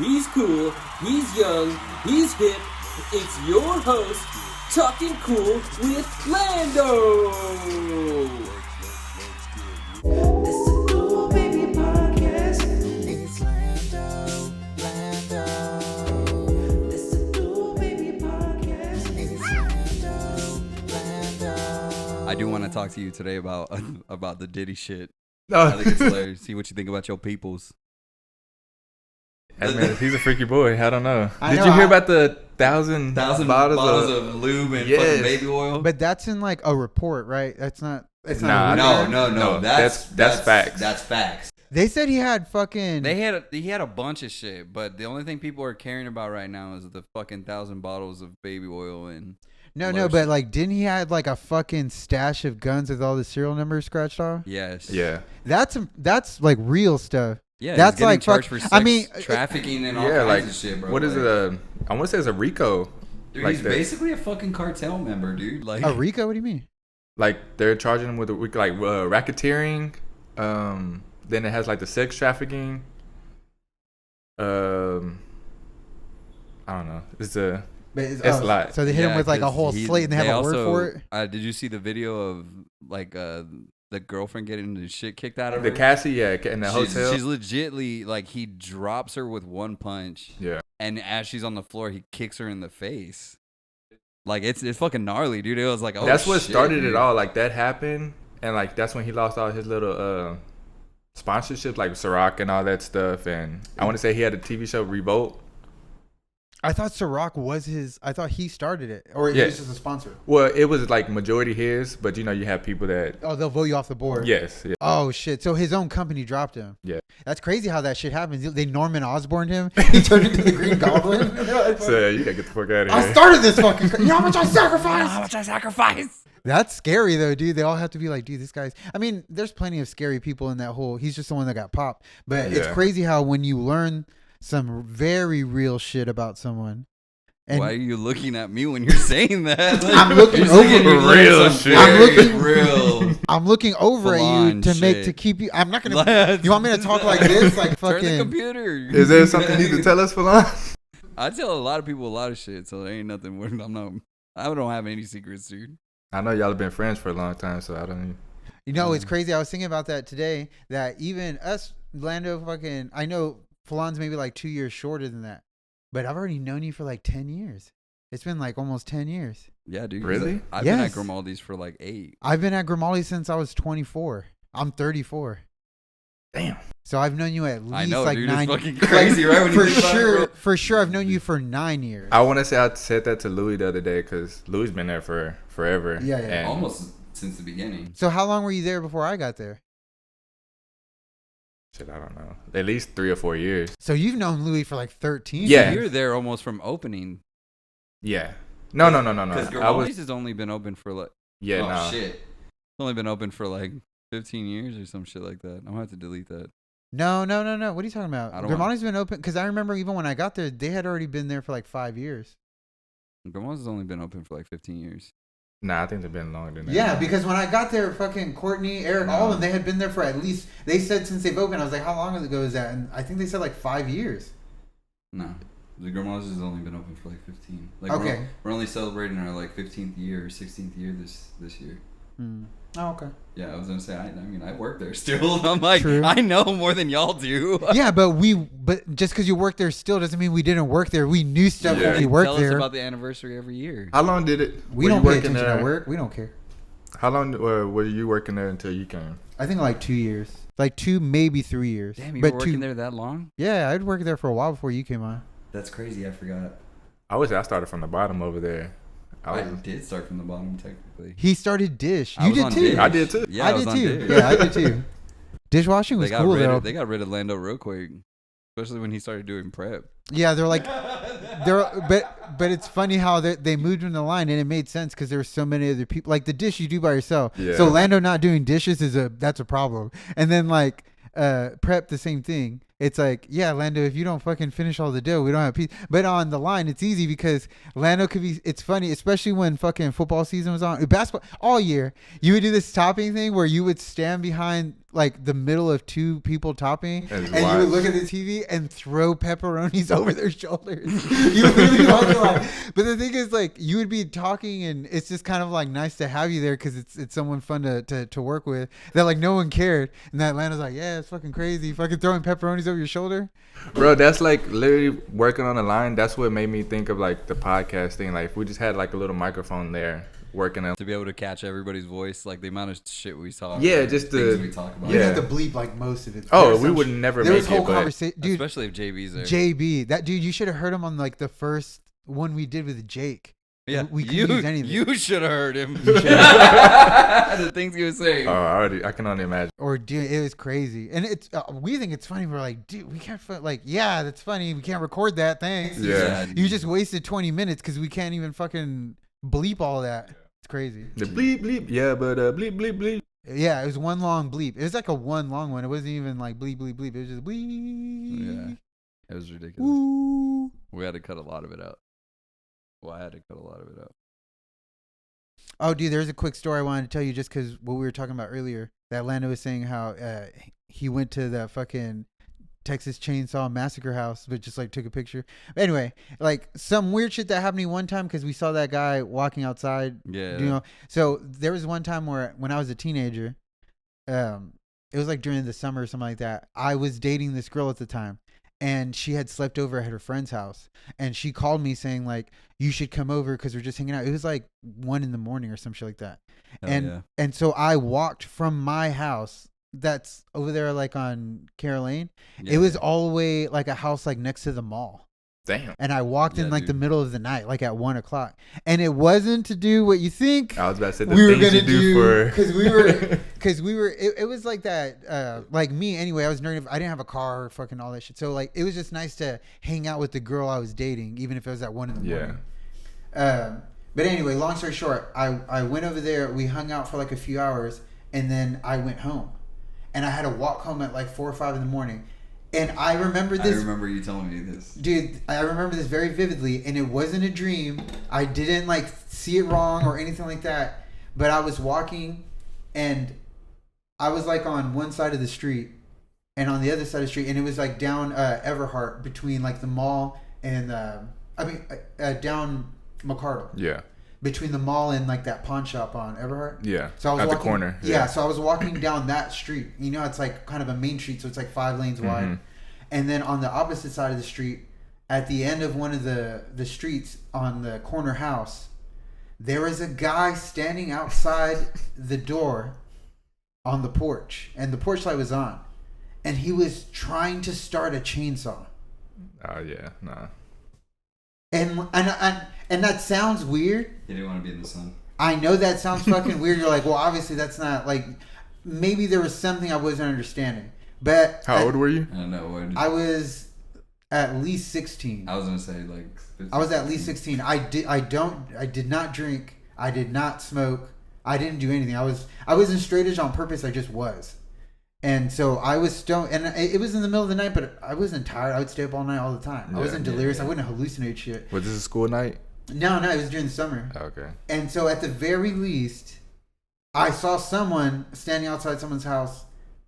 he's cool, he's young, he's hip. It's your host, Talking Cool with Lando. It's the Cool Baby Podcast. It's Lando. It's the Cool Baby Podcast. It's Lando. I do want to talk to you today about the Diddy shit. No. I think it's hilarious. See what you think about your peoples. I mean, he's a freaky boy. I don't know. I Did know, you hear I- about the thousand bottles of lube and Yes. fucking baby oil. But that's in like a report, right? That's not. It's Nah, not a no, rumor. no. That's facts. That's facts. They said he had fucking. He had a bunch of shit, but the only thing people are caring about right now is the fucking 1,000 bottles of baby oil and. no, lotion. but like, didn't he had like a fucking stash of guns with all the serial numbers scratched off? Yes. Yeah. That's like real stuff. Yeah. That's he's getting like charged fuck- for sex I mean, trafficking and all Yeah, kinds like of shit, bro. what is Like, it? I want to say it's a RICO. Dude, like he's that. basically a fucking cartel member, dude. Like A RICO? What do you mean? Like they're charging him with racketeering. Then it has like the sex trafficking. I don't know. It's a But a lot. So they hit him with like a 'cause whole slate and they have a word for it. Did you see the video of like the girlfriend getting the shit kicked out of the her? Cassie, yeah, in the hotel. She's legitly like he drops her with one punch, Yeah. and as she's on the floor, he kicks her in the face. Like it's fucking gnarly, dude. It was like, oh, That's what shit, started dude. it all. Like that happened, and like that's when he lost all his little sponsorships, like Ciroc and all that stuff. And I want to say he had a TV show Revolt. I thought Ciroc was his. I thought he started it, or Yeah. he's just a sponsor. Well, it was like majority his, but you know you have people that Oh, they'll vote you off the board. yes, yeah. Oh shit! So his own company dropped him. Yeah. That's crazy how that shit happens. They Norman Osborn him. He turned into the Green Goblin. So you gotta get the fuck out of I here. started this fucking. You know how much I sacrificed? How much I sacrifice? That's scary though, dude. They all have to be like, dude, this guy's. I mean, there's plenty of scary people in that whole. He's just the one that got popped. But it's Yeah. crazy how when you learn some very real shit about someone, and Why are you looking at me when you're saying that? Like, I'm looking you're over saying you're real doing some shit. I'm very looking- real. I'm looking over at you Full-on to make shit. to keep you. I'm not gonna. You want me to talk like this, like Turn the fucking? computer. Is there something you need to tell us, Falon? I tell a lot of people a lot of shit, so there ain't nothing. I don't have any secrets, dude. I know y'all have been friends for a long time, so I don't even. You know, it's crazy. I was thinking about that today. That even us, Lando, fucking. I know Falon's maybe like 2 years shorter than that, but I've already known you for like 10 years. It's been like almost 10 years. Yeah, dude. 'cause Really? I've been at Yes. Grimaldi's for like 8. I've been at Grimaldi since I was 24. I'm 34. Damn. So I've known you at least I know, like dude. 9 It's fucking crazy, right? When you for think about it, sure, bro. for sure, I've known you for 9 years. I want to say I said that to Louis the other day because Louis been there for forever. Yeah. And Almost since the beginning. So how long were you there before I got there? Shit, I don't know. At least 3 or 4 years. So you've known Louis for like 13. Yeah. You're there almost from opening. Yeah. No. Because I was. Grimaldi's has only been open for like. Yeah. oh, No. shit. It's only been open for like 15 years or some shit like that. I'm going to have to delete that. No. What are you talking about? I don't Grimaldi's been open because I remember even when I got there, they had already been there for like 5 years. Grimaldi's has only been open for like 15 years. Nah, I think they've been longer than that. Yeah, because when I got there, fucking Courtney, Eric, all of them, they had been there for at least. They said since they've opened. I was like, how long ago is that? And I think they said like 5 years. No. The Grimaldi's has only been open for like 15. Like Okay. We're only celebrating our like 15th year or 16th year this year. Oh, okay. Yeah, I was gonna say. I mean, I work there still. I'm like, True. I know more than y'all do. Yeah, but just because you work there still doesn't mean we didn't work there. We knew stuff Yeah. when we worked Tell there. us about the anniversary every year. How long did it? We were don't you pay working attention there? at work. We don't care. How long were you working there until you came? I think like 2 years, like 2 maybe 3 years. Damn, you but were working there that long? Yeah, I'd worked there for a while before you came on. That's crazy. I forgot. I started from the bottom over there. I did start from the bottom technically. He started Dish. I You was did on too. Dish. I did too. Yeah, I was did on too. Dish. Yeah, I did too. Dishwashing was They got cool rid though. of, they got rid of Lando real quick, especially when he started doing prep. Yeah, they're like, but it's funny how they moved in the line and it made sense because there were so many other people. Like the dish you do by yourself. Yeah. So Lando not doing dishes that's a problem. And then like prep the same thing. it's like, yeah, Lando, if you don't fucking finish all the dough, we don't have pizza. But on the line, it's easy because Lando could be, it's funny, especially when fucking football season was on, basketball, all year, you would do this topping thing where you would stand behind like the middle of two people topping And and you would look at the TV and throw pepperonis over their shoulders. You would literally walk the line. But the thing is, like, you would be talking and it's just kind of like nice to have you there because it's someone fun to work with that like no one cared. And that Lando's like, yeah, it's fucking crazy. Fucking throwing pepperonis over your shoulder. Bro, that's like literally working on the line. That's what made me think of like the podcast thing. Like if we just had like a little microphone there working on. To be able to catch everybody's voice, like the amount of shit we talk. Yeah, like, just things the- we talk about. We Yeah. have to bleep like most of it. Oh, There was we some would sh- never There make was whole it, but conversation, dude. Especially if JB's there. JB, that dude, you should have heard him on like the first one we did with Jake. Yeah, we could use anything. you should have heard him. The things he was saying. I can only imagine. Or dude, it was crazy, and it's we think it's funny. We're like, dude, we can't like, yeah, that's funny. We can't record that. Thanks. Yeah. You just wasted 20 minutes because we can't even fucking bleep all that. It's crazy. The bleep bleep, yeah, but bleep bleep bleep. Yeah, it was one long bleep. It was like a one long one. It wasn't even like bleep bleep bleep. It was just bleep. Yeah, it was ridiculous. Woo. We had to cut a lot of it out. Well, I had to cut a lot of it out. Oh, dude, there's a quick story I wanted to tell you just because what we were talking about earlier. That Lando was saying how he went to the fucking Texas Chainsaw Massacre house, but just like took a picture. But anyway, like some weird shit that happened to me one time because we saw that guy walking outside. Yeah. You know, so there was one time where when I was a teenager, it was like during the summer or something like that. I was dating this girl at the time. And she had slept over at her friend's house. And she called me saying, like, you should come over because we're just hanging out. It was like 1 a.m. or some shit like that. Hell And so I walked from my house that's over there, like on Carol Lane. yeah. It was all the way like a house like next to the mall. Damn. And I walked in Yeah, like dude. the middle of the night, like at 1 o'clock. And it wasn't to do what you think. I was about to say the We were things gonna you do for. because we were it was like that like me anyway. I was nerdy. I didn't have a car or fucking all that shit, so like it was just nice to hang out with the girl I was dating, even if it was at 1 a.m. Yeah. But anyway, long story short, I went over there, we hung out for like a few hours, and then I went home, and I had to walk home at like 4 or 5 in the morning. And I remember I this. remember you telling me this. Dude, I remember this very vividly, and it wasn't a dream. I didn't like see it wrong or anything like that. But I was walking, and I was like on one side of the street, and on the other side of the street, and it was like down Everhart between like the mall and down McCardle, Yeah. between the mall and like that pawn shop on Everhart. Yeah. So I was at walking, the corner. Yeah, so I was walking down that street. You know, it's like kind of a main street, so it's like 5 lanes wide. Mhm. And then on the opposite side of the street, at the end of one of the streets on the corner house, there was a guy standing outside the door on the porch, and the porch light was on, and he was trying to start a chainsaw. Oh yeah. Nah. And that sounds weird. He didn't want to be in the sun. I know that sounds fucking weird. You're like, well, obviously that's not like. Maybe there was something I wasn't understanding. But How old were you? I don't know. What I was at least 16. I was gonna say like. 15, I was at least 16. I did not drink. I did not smoke. I didn't do anything. I wasn't straight edge on purpose. I just was. And so I was stoned, and it was in the middle of the night, but I wasn't tired. I would stay up all night all the time. I Yeah, wasn't yeah, delirious. yeah. I wouldn't hallucinate shit. Was this a school night? No, it was during the summer. Okay. And so at the very least, I saw someone standing outside someone's house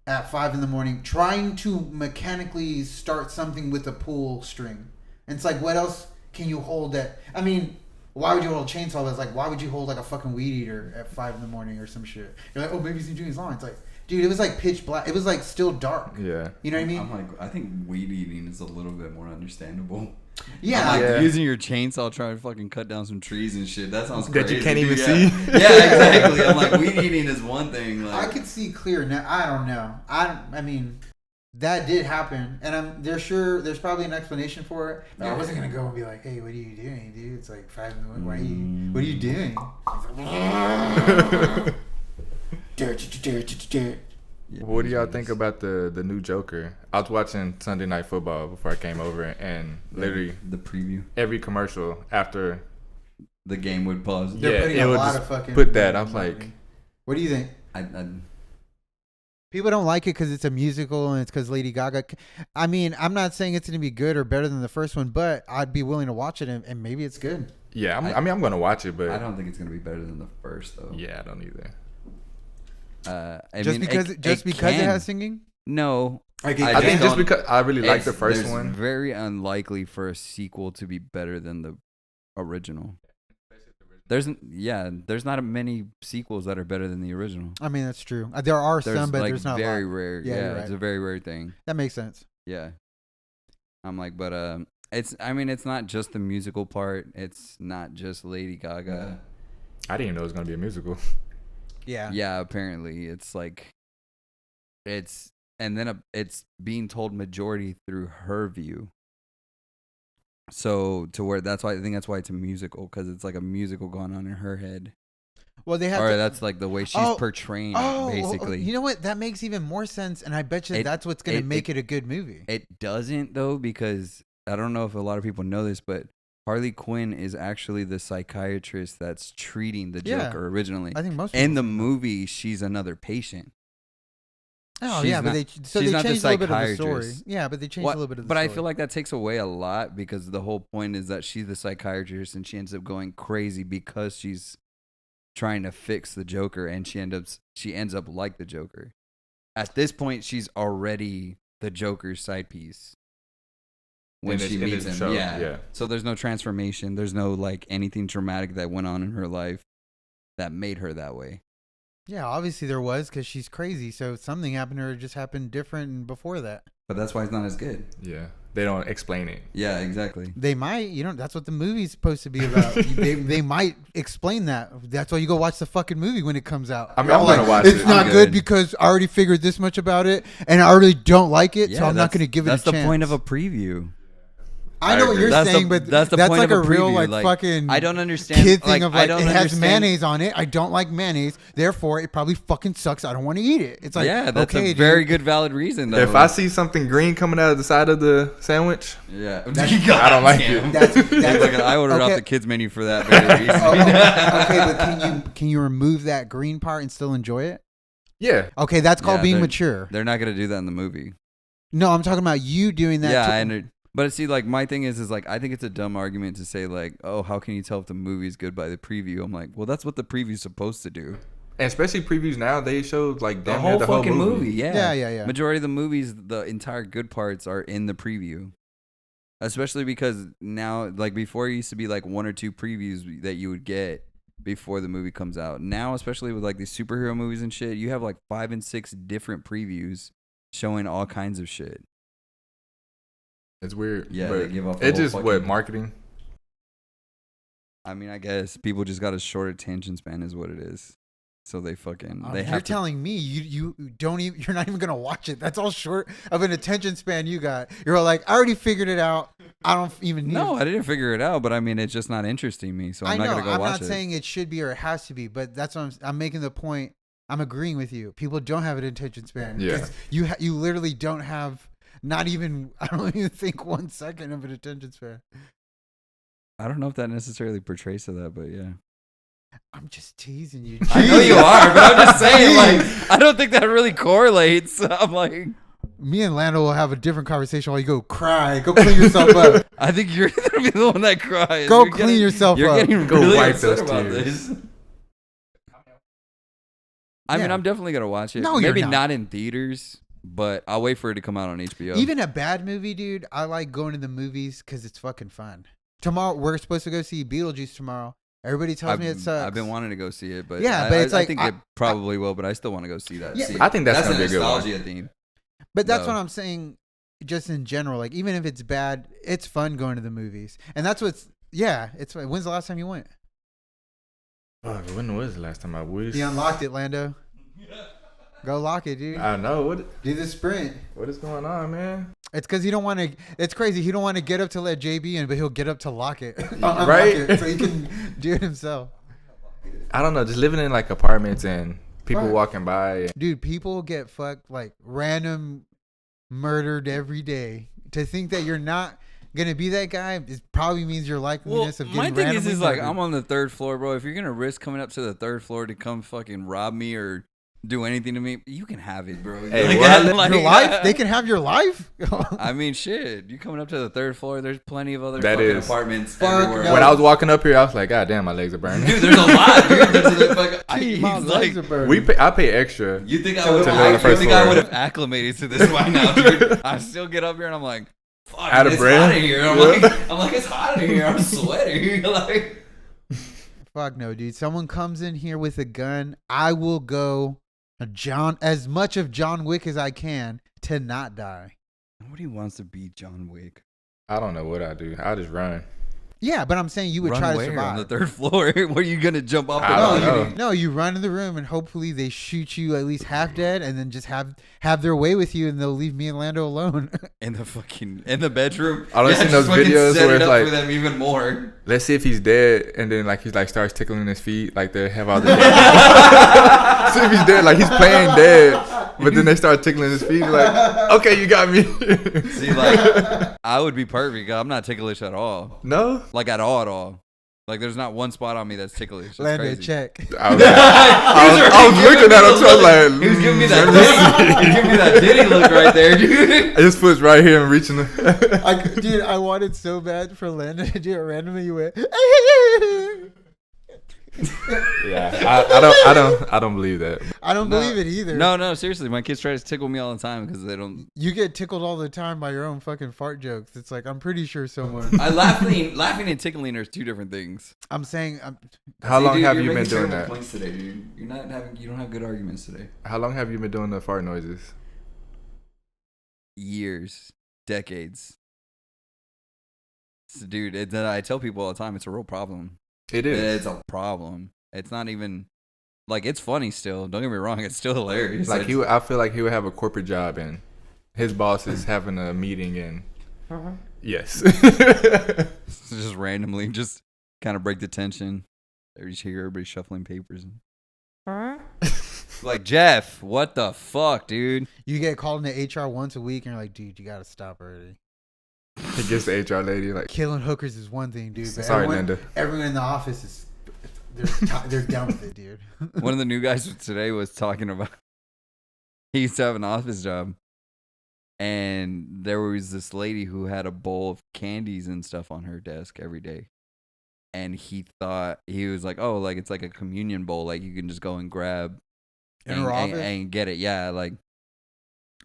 at 5 in the morning trying to mechanically start something with a pull string. And it's like, what else can you hold that? I mean, why would you hold a chainsaw? That's like, why would you hold like a fucking weed eater at 5 in the morning or some shit? You're like, oh, maybe he's doing his lawn. It's like, dude, it was like pitch black. It was like still dark. Yeah. You know what I mean? I'm like, I think weed eating is a little bit more understandable. Yeah. I'm like, Yeah. using your chainsaw trying to fucking cut down some trees and shit. That sounds That crazy. you can't even dude. see? Yeah, exactly. I'm like, weed eating is one thing. I Like, could see clear now. I don't know. I mean, that did happen, and there's probably an explanation for it. But I wasn't gonna go and be like, "Hey, what are you doing, dude? It's like 5 in the morning. What are you doing?" What do y'all think about the new Joker? I was watching Sunday Night Football before I came over, and literally the preview, every commercial after, the game would pause. They're yeah, putting it a would lot just of fucking. put that. I was like, "What do you think?" People don't like it because it's a musical and it's because Lady Gaga. I mean, I'm not saying it's going to be good or better than the first one, but I'd be willing to watch it and maybe it's good. Yeah, I'm gonna watch it, but I don't think it's gonna be better than the first though. yeah, I don't either. Just because it has singing? No, I I think just don't- because I really like the it's- first there's one. very unlikely for a sequel to be better than the original. There's not many sequels that are better than the original. I mean, that's true. There are There's some, but like there's not very a lot. rare. Yeah, Yeah, you're it's right. a very rare thing. That makes sense. Yeah. I'm like, but it's not just the musical part. It's not just Lady Gaga. I didn't even know it was gonna be a musical. Yeah. Yeah, apparently it's like it's being told majority through her view. So to where that's why it's a musical, because it's like a musical going on in her head. Well, they have Or to, that's like the way she's portraying it, basically. You know what? That makes even more sense, and I bet you that's what's going to make it a good movie. It doesn't though, because I don't know if a lot of people know this, but Harley Quinn is actually the psychiatrist that's treating the Yeah. Joker originally. I think most In people- the movie, she's another patient. Oh she's yeah, but not- they she's not the changed a little bit of the story. psychiatrist. Yeah, but they changed What- a little bit of the but story. I feel like that takes away a lot, because the whole point is that she's the psychiatrist and she ends up going crazy because she's trying to fix the Joker, and she ends up like the Joker. At this point, she's already the Joker's side piece. When In she this meets him, show, yeah. yeah. So there's no transformation. There's no like anything dramatic that went on in her life that made her that way. Yeah, obviously there was, because she's crazy. So something happened to her just happened different before that. But that's why it's not as good. Yeah, they don't explain it. Yeah, exactly. They might, that's what the movie's supposed to be about. they might explain that. That's why you go watch the fucking movie when it comes out. I mean, You're I'm like, gonna watch it's it. not I'm good good. because I already figured this much about it, and I really don't like it, so I'm not that's- going to give it a chance. That's the point of a preview. I know what you're That's saying, the- but that's the that's point like of a a real preview. like Like, fucking I don't understand. kid thing like, of I like don't it has understand- mayonnaise on it. I don't like mayonnaise, therefore it probably fucking sucks. I don't want to eat it. It's like, yeah, that's okay, a very dude. good valid reason. Though. If I see something green coming out of the side of the sandwich, yeah, I don't like it. That's, Look, I ordered okay. off the kids menu for that very reason. Okay, but can you remove that green part and still enjoy it? yeah, Okay, that's called Yeah, being they're- mature. They're not gonna do that in the movie. No, I'm talking about you doing that. Yeah, to- but see, like my thing is like I think it's a dumb argument to say like, oh, how can you tell if the movie is good by the preview? I'm like, well, that's what the preview's supposed to do. and especially previews now, they show like The damn whole near the whole fucking movie. movie, yeah. Yeah. Majority of the movies, the entire good parts are in the preview. Especially because now, like before, it used to be like one or two previews that you would get before the movie comes out. Now, especially with like these superhero movies and shit, you have like 5 and 6 different previews showing all kinds of shit. It's weird. Yeah, but they give off the it's whole just what fucking- marketing. I mean, I guess people just got a short attention span, is what it is. So they fucking they you're have to. telling me you don't even you're not even gonna watch it. That's all short of an attention span you got. You're like, I already figured it out. I don't even need No, it. I didn't figure it out, but I mean, it's just not interesting me, so I'm not gonna go I'm watch not it. saying it should be or it has to be, but that's what I'm making the point. I'm agreeing with you. People don't have an attention span. Yeah. 'Cause you literally don't have not even I don't even think 1 second of an attention span. I don't know if that necessarily portrays to that, but yeah. I'm just teasing you. I know you are, but I'm just saying, Jeez. like, I don't think that really correlates. I'm like, Me and Lando will have a different conversation while you go cry. Go clean yourself up. I think you're gonna be the one that cries. Go You're clean getting- yourself You're up. getting Go really wipe upset those about tears. this. I mean, Yeah. I'm definitely gonna watch it. No, you're Maybe not. not in theaters, but I'll wait for it to come out on HBO. Even a bad movie, dude, I like going to the movies because it's fucking fun. Tomorrow, we're supposed to go see Beetlejuice tomorrow. Everybody tells me it sucks. I've been wanting to go see it, but Yeah, but it's like, I think it probably will, but I still want to go see that. Yeah, See, I think that's a gonna be a good one. nostalgia theme. But that's No. what I'm saying, just in general. Like, even if it's bad, it's fun going to the movies. And that's what's, yeah, it's fun. When's the last time you went? Fuck, when was the last time I was? You unlocked it, Lando. Go lock it, dude. I know Do the sprint. what is going on, man. It's because he don't want to, it's crazy. He don't want to get up to let JB in, but he'll get up to lock it. Unlock Right? it so he can do it himself. I don't know, just living in like apartments and people Right. walking by. Dude, people get fucked like random murdered every day. To think that you're not gonna be that guy is probably means your Well, likeliness of getting my thing randomly is like murdered. I'm on the 3rd floor, bro. If you're gonna risk coming up to the 3rd floor to come fucking rob me or do anything to me, you can have it, bro. Hey, where I live- Your life? They can have your life? I mean, shit. You coming up to the 3rd floor? There's plenty of other That fucking is. apartments Fuck everywhere. no. When I was walking up here, I was like, God damn, my legs are burning. Dude, there's a lot, dude. Gee, my He's legs like, are burning. I pay extra. you think To I would? live on the first floor. would have acclimated to this by now, dude? I still get up here and I'm like, fuck, Out of it's breath? hot in here. I'm Yeah. like, it's hot in here. I'm sweating. Like, Fuck no, dude. Someone comes in here with a gun, I will go as much of John Wick as I can to not die. nobody wants to be John Wick. I don't know what I do. I just run. Yeah, but I'm saying you would Run try to where? survive. On the 3rd floor? Where are you gonna jump off? I the don't balcony? know. No, you run in the room and hopefully they shoot you at least half dead, and then just have their way with you, and they'll leave me and Lando alone. In the bedroom. I don't see just those fucking videos set where it it's up like- for them even more. Let's see if he's dead, and then like he's like starts tickling his feet, like they have all the. See if he's dead, like he's playing dead, but then they start tickling his feet, like, okay, you got me. See, like, I would be perfect. I'm not ticklish at all. No, Like at all. Like there's not one spot on me that's ticklish. It's Lando, crazy. check. I was looking at him, so I was like, He was giving me that diddy. He was giving me that diddy look right there, dude. I just put it right here and reaching. The Dude, I wanted so bad for Lando to do it randomly. You went. yeah, I don't believe that. I don't No. believe it either. No, seriously. My kids try to tickle me all the time because they don't. You get tickled all the time by your own fucking fart jokes. It's like I'm pretty sure someone. Laughing and tickling are 2 different things. I'm saying. How See, long dude, have you're you been making doing terrible that? Points today, dude. You don't have good arguments today. How long have you been doing the fart noises? Years, decades. So, dude, I tell people all the time it's a real problem. It is. It's a problem. It's not even like it's funny still. Don't get me wrong. It's still hilarious. Like It's- I feel like he would have a corporate job and his boss is having a meeting and yes. just randomly just kind of break the tension. You just hear everybody shuffling papers. Like, Jeff, what the fuck, dude? You get called into HR once a week, and you're like, dude, you gotta stop already. He gets the HR lady like, Killing hookers is one thing, dude. But sorry, everyone, Linda. everyone in the office is they're done with it, dude. One of the new guys today was talking about he used to have an office job, and there was this lady who had a bowl of candies and stuff on her desk every day. And he was like, oh, like it's like a communion bowl, like you can just go and grab In her office? and get it, yeah, like.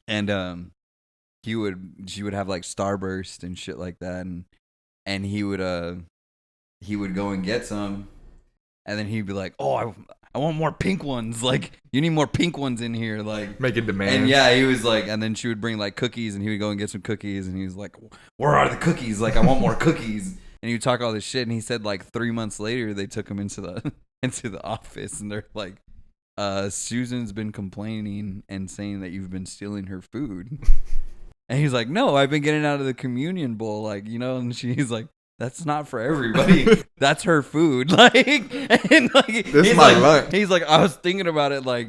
And she would have like Starburst and shit like that, and he would go and get some, and then he'd be like, oh, I want more pink ones, like you need more pink ones in here, like. Making demands. And yeah, he was like, and then she would bring like cookies, and he would go and get some cookies, and he was like, where are the cookies? Like, I want more cookies. And he would talk all this shit, and he said like 3 months later they took him into the office, and they're like, Susan's been complaining and saying that you've been stealing her food. And he's like, no, I've been getting out of the communion bowl, like, you know. And she's like, that's not for everybody. That's her food. Like, and like, This is he's my like, lunch. He's like, I was thinking about it, like,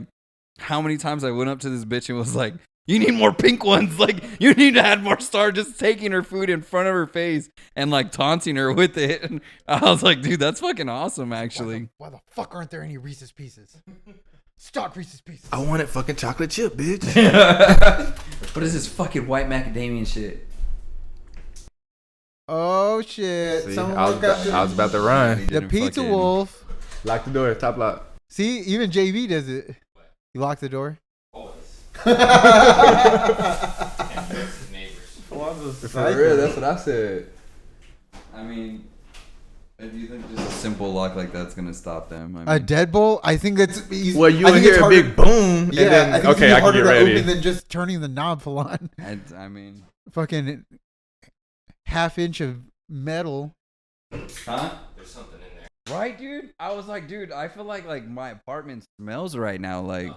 how many times I went up to this bitch and was like, you need more pink ones. Like, you need to add more star. Just taking her food in front of her face and like taunting her with it. And I was like, dude, that's fucking awesome, actually. Why the fuck aren't there any Reese's Pieces? Stock Reese's Pieces. I wanted fucking chocolate chip, bitch. What is this fucking white macadamia shit? Oh shit! See, Someone I woke up. was about to run. The Pizza Wolf. Lock the door. Top lock. See, even JV does it. You lock the door. For real, that's what I said. I mean, do you think just a simple lock like that's gonna stop them? I mean, A deadbolt? I think that's easy. Well, you I would think it's hear a harder- big boom, Yeah, and then I think okay, it's I can harder get to ready. open than just turning the knob full on. I mean, Fucking half-inch of metal. huh? There's something in there, right, dude? I was like, dude, I feel like my apartment smells right now, like.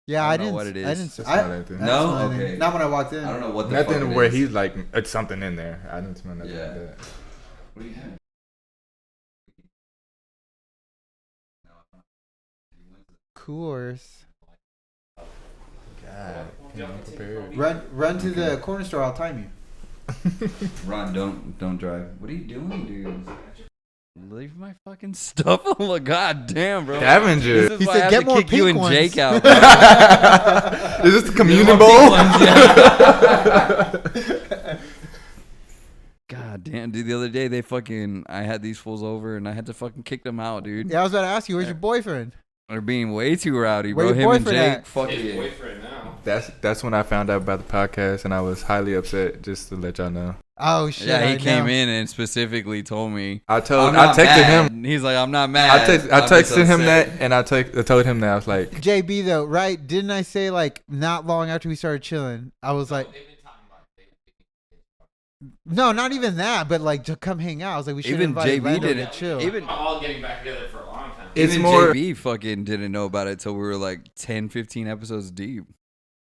Yeah, I I don't know didn't. what it I is. didn't. It's I, not anything. I No? didn't smell anything. Okay. Not when I walked in. I don't know what the fuck Nothing it where is. he's like, it's something in there. I didn't smell nothing Yeah. like that. What do you have? Course. God, I'm prepared. Run to the corner store. I'll time you. Ron, don't drive. What are you doing, dude? Leave my fucking stuff alone. God damn, bro. Scavenger. This is He why said, I have "Get to more kick you pink and ones." Jake out. Is this the communion bowl? God damn, dude. The other day I had these fools over and I had to fucking kick them out, dude. Yeah, I was about to ask you, where's your boyfriend? They're being way too rowdy, Where bro. your Him and boyfriend Jake at? fucking. boyfriend now. That's when I found out about the podcast, and I was highly upset. Just to let y'all know, Oh shit! Yeah, he I came know. in and specifically told me. I I'm not texted mad. him. He's like, I'm not mad. I I'm just texted him upset. that, and I told him that. I was like, JB though, right? Didn't I say like not long after we started chilling? I was like, no, not even that, but like to come hang out. I was like, we should Even invite JB Lando to didn't. chill. Even All getting back together for a long time. it's even more. JB fucking didn't know about it till we were like 10, 15 episodes deep.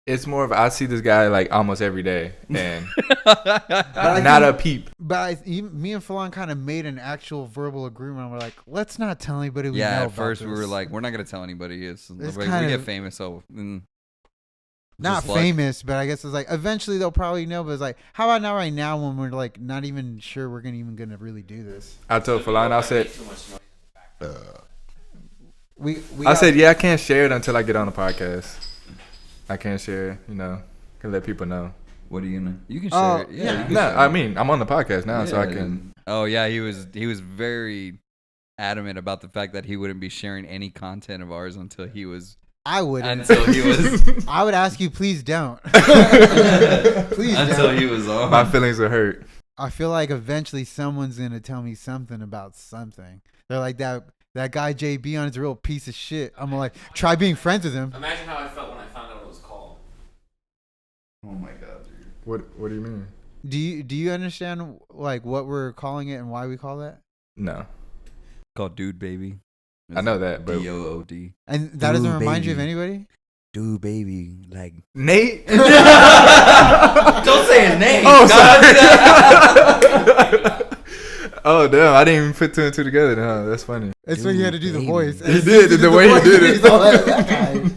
It's more of I see this guy like almost every day, and I not think- a peep. But me and Falon kind of made an actual verbal agreement. We're like, let's not tell anybody we know Yeah, at about first we this. were like, we're not gonna tell anybody. It's like, we kind get of- famous, so not just luck. famous, but I guess it's like eventually they'll probably know. But it's like, how about not right now when we're like not even sure we're gonna really do this? I told Falana, I said, We I got- said, yeah, I can't share it until I get on the podcast. I can't share it, can let people know. What are you gonna? You can Oh, share it. Yeah, yeah. you can No, share I it. mean, I'm on the podcast now, so I Yeah, can. Oh yeah, he was very adamant about the fact that he wouldn't be sharing any content of ours until he was. I would. Until he was. I would ask you, please don't. Please until don't. he was on. My feelings are hurt. I feel like eventually someone's gonna tell me something about something. They're like that guy JB on is a real piece of shit. I'm like, try being friends with him. Imagine how I felt when I found out what it was called. Oh my god, dude. What do you mean? Do you understand like what we're calling it and why we call that? No, Called Dude Baby. I know that, but DOOD. And that doesn't Dude, remind you of baby. anybody? Dude Baby, like. Nate. Don't say his name. Oh, sorry. Oh damn! I didn't even put two and two together. No, that's funny. It's when you had to do the baby. voice. He did the way he did it. He's all like, "That guy."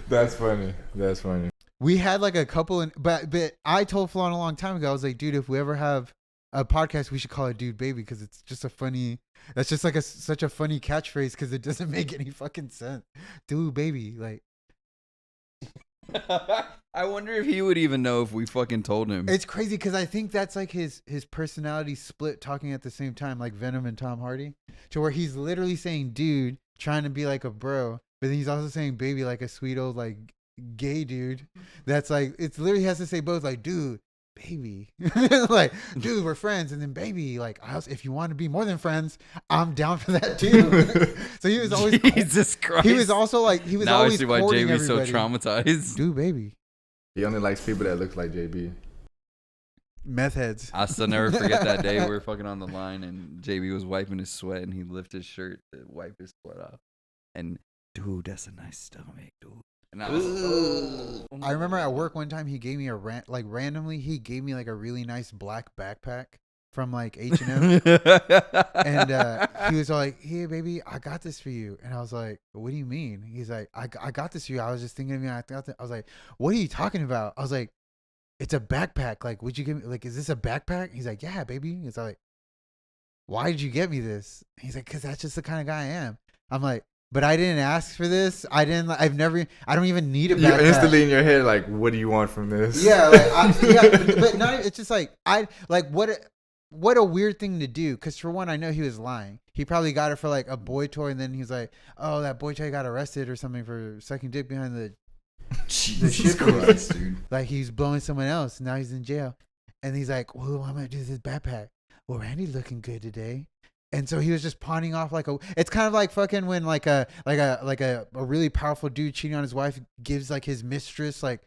That's funny. That's funny. We had like a couple, but I told Fallon a long time ago. I was like, dude, if we ever have a podcast, we should call it Dude Baby because it's just a funny. That's just like such a funny catchphrase because it doesn't make any fucking sense. Dude Baby, like I wonder if he would even know if we fucking told him. it's crazy because I think that's like his personality split talking at the same time, like Venom and Tom Hardy, to where he's literally saying dude, trying to be like a bro, but then he's also saying baby like a sweet old like gay dude. That's like it's literally has to say both like dude. Baby, like, dude, we're friends, and then baby, like, if you want to be more than friends, I'm down for that too. So he was always, Jesus Christ. he was also like, he was now I always see why courting JB's so everybody. traumatized. Dude, baby, He only likes people that look like JB. meth heads. I still never forget that day we were fucking on the line and JB was wiping his sweat and he lifted his shirt to wipe his sweat off. And dude, that's a nice stomach, dude. And I was I remember at work one time he gave me randomly he gave me like a really nice black backpack from like H&M. And he was like, "Here, baby, I got this for you." And I was like, "What do you mean?" He's like, "I got this for you. I was just thinking of you. I was like, "What are you talking about?" I was like, "It's a backpack. Like, would you give me? Like, is this a backpack?" He's like, "Yeah, baby." He's like, "Why did you get me this?" He's like, "Cause that's just the kind of guy I am." I'm like, "But I didn't ask for this. I don't even need a backpack." You're instantly in your head like, what do you want from this? Yeah, like, but not. It's just like what a weird thing to do. Because for one, I know he was lying. He probably got it for like a boy toy, and then he's like, "Oh, that boy toy got arrested or something for sucking dick behind the Jesus shit Christ, dude. like he's blowing someone else. And now he's in jail." And he's like, "Well, I'm gonna do this backpack. Well, Randy's looking good today." And so he was just pawning off like it's kind of like fucking when like a really powerful dude cheating on his wife gives like his mistress like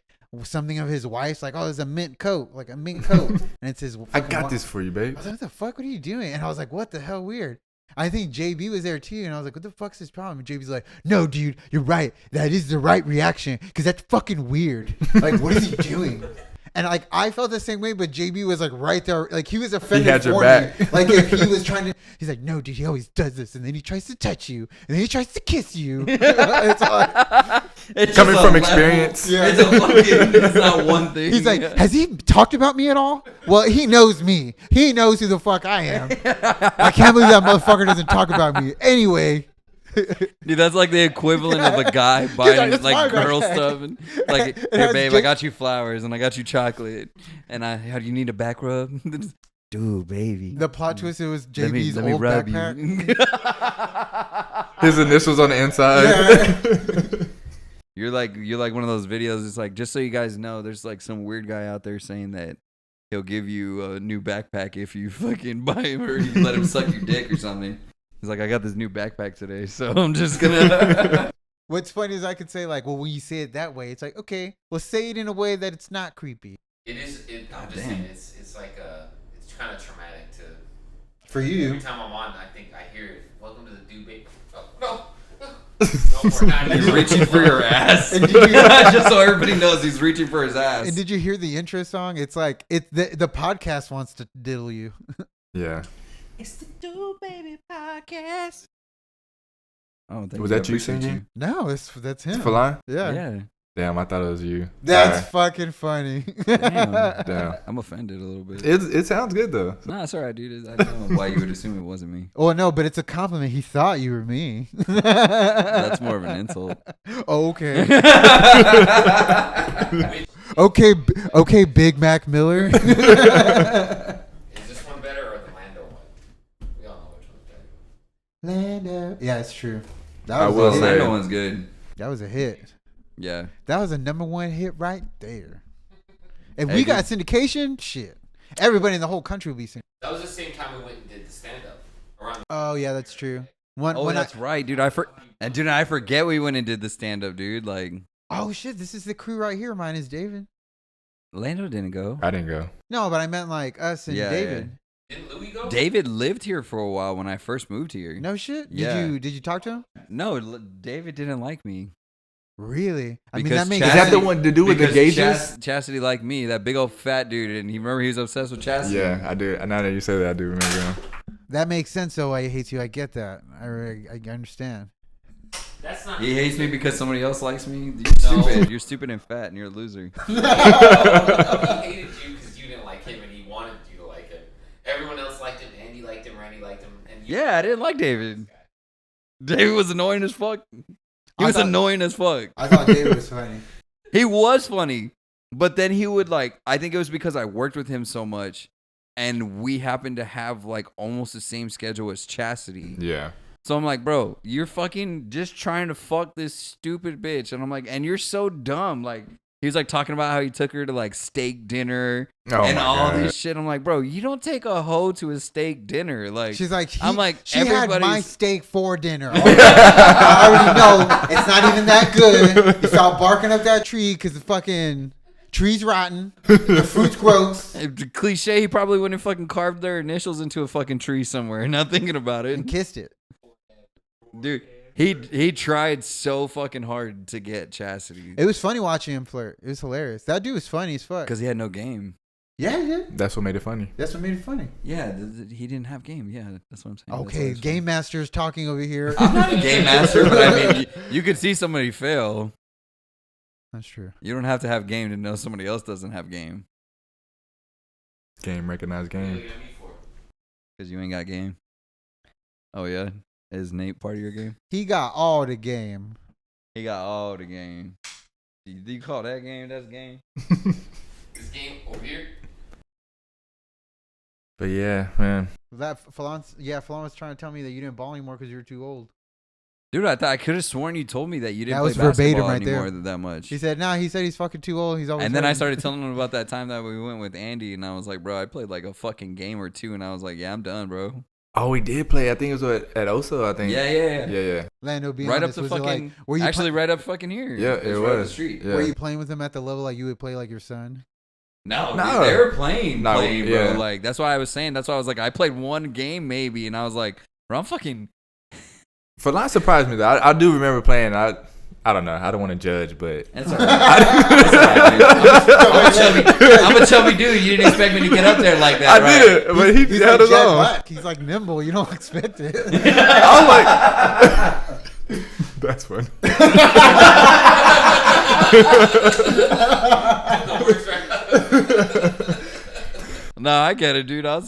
something of his wife's like, "Oh, it's a mint coat, like a mint coat," and it's his. I fucking got wife. this for you, I babe. was like, "What the fuck? What are you doing?" And I was like, "What the hell? Weird." I think JB was there too, and I was like, "What the fuck's his problem?" And JB's like, "No, dude, you're right. That is the right reaction because that's fucking weird. Like, what is he doing?" And like I felt the same way, but JB was like right there, like he was offended had your for back. me. Like if he was trying to, he's like, no, dude, he always does this, and then he tries to touch you, and then he tries to kiss you. It's like, It's Coming just a from level. experience. Yeah. It's a fucking. It's not one thing. he's like, has he talked about me at all? Well, he knows me. He knows who the fuck I am. I can't believe that motherfucker doesn't talk about me. Anyway. Dude, that's like the equivalent of a guy buying "It's my like girl backpack." stuff and like, It hey has babe, J- I got you flowers and I got you chocolate and how do you need a back rub? Dude, baby. The plot twist, it was let me JB's let me old rub backpack. you. His initials on the inside. Yeah. You're like one of those videos. It's like, just so you guys know, there's like some weird guy out there saying that he'll give you a new backpack if you fucking buy him or you let him suck your dick or something. He's like, I got this new backpack today, so I'm just gonna. What's funny is I could say like, well, when you say it that way, it's like, okay, well, say it in a way that it's not creepy. It is. I'm just damn. saying, it's like it's kind of traumatic to. For you. Every time I'm on, I think I hear it. Welcome to the Dubé. Oh, no. No, we're not He's here. reaching for your ass. And did you- Just so everybody knows, he's reaching for his ass. And did you hear the intro song? It's like the podcast wants to diddle you. Yeah. It's the Do Baby Podcast. Oh, thank Was you. I that you appreciate singing? No, that's him. For line? Yeah. Yeah. Damn, I thought it was you. That's fucking funny. Damn. Damn. I'm offended a little bit. It sounds good though. Nah, it's alright, dude. I don't know why you would assume it wasn't me. Well, no, but it's a compliment. He thought you were me. That's more of an insult. Okay. Okay, Big Mac Miller. Is this one better or the Lando one? We all know which one's better. Lando. Yeah, it's true. That I was will a hit. say- Lando one's good. That was a hit. Yeah. That was a #1 hit right there. If Hey, we got syndication, shit, everybody in the whole country would be singing. That was the same time we went and did the stand up around. Oh yeah, that's true. When That's right, dude. I forget we went and did the stand up, dude. Like, oh shit, this is the crew right here. Mine is David. Lando didn't go. I didn't go. No, but I meant like us and Yeah, David. Didn't Louis go? David lived here for a while when I first moved here. No shit. Yeah. Did you talk to him? No, David didn't like me. Really? I mean, Because that makes Is Chastity- that the one to do with the Because gauges? Chastity liked me, that big old fat dude, and he was obsessed with Chastity. Yeah, I do. Now that you say that, I do remember him. that makes sense. Though why he hates you, I get that. I understand. That's not. He hates me because somebody else likes me. You're No. stupid. You're stupid and fat, and you're a loser. He hated you because you didn't like him and he wanted you to like him. Everyone else liked him. Andy liked him. Randy liked him. And you Yeah, I didn't like David. David was annoying as fuck. He I was thought- annoying as fuck. I thought David was funny. He was funny, but then he would like. I think it was because I worked with him so much, and we happened to have like almost the same schedule as Chastity. Yeah. So I'm like, bro, you're fucking just trying to fuck this stupid bitch, and I'm like, and you're so dumb. Like he was like talking about how he took her to like steak dinner Oh and my all God. this shit. I'm like, bro, you don't take a hoe to a steak dinner. Like She's like, I'm like, she had my everybody's- steak for dinner. I already know it's not even that good. You start barking up that tree because the fucking tree's rotten, the fruit's gross, cliche. He probably went and fucking carved their initials into a fucking tree somewhere, not thinking about it. and kissed it. Dude, he tried so fucking hard to get Chastity It was funny watching him flirt. It was hilarious. That dude was funny as fuck. because he had no game. Yeah, he did. That's what made it funny. That's what made it funny. Yeah, he didn't have game. Yeah, that's what I'm saying. That's why Okay, it's Game Master's talking over here. I'm not a game master, but I mean, you could see somebody fail. That's true. You don't have to have game to know somebody else doesn't have game Game recognized What are you game. looking at me for? because you ain't got game. Oh yeah, is Nate part of your game? He got all the game. He got all the game. Do you call that game? That's game. This game over here. But yeah, man. That Falon was trying to tell me that you didn't ball anymore because you were too old. Dude, I could have sworn you told me that you didn't That play was verbatim basketball right there. anymore that much. He said, "Nah." He said he's fucking too old. He's always. And then I hurting." started telling him about that time that we went with Andy, and I was like, bro, I played like a fucking game or two, and I was like, yeah, I'm done, bro. Oh, we did play. I think it was at Oso. I think. Yeah. Yeah. Lando, be Right up honest, the was it fucking. like, were you actually, right up fucking here. Yeah, it right up was. the street. Yeah. were you playing with him at the level like you would play like your son? No, No. dude, they were playing, No, bro. yeah. Like that's why I was saying. That's why I was like, I played one game maybe, and I was like, bro, I'm fucking. Falon surprised me though. I do remember playing. I don't know. I don't want to judge, but That's all right. I'm a chubby dude. You didn't expect me to get up there like that, I right? did it. But he He's held like his Jack own. Black. He's like nimble. You don't expect it. I was like, that's funny. No, I get it, dude. I'm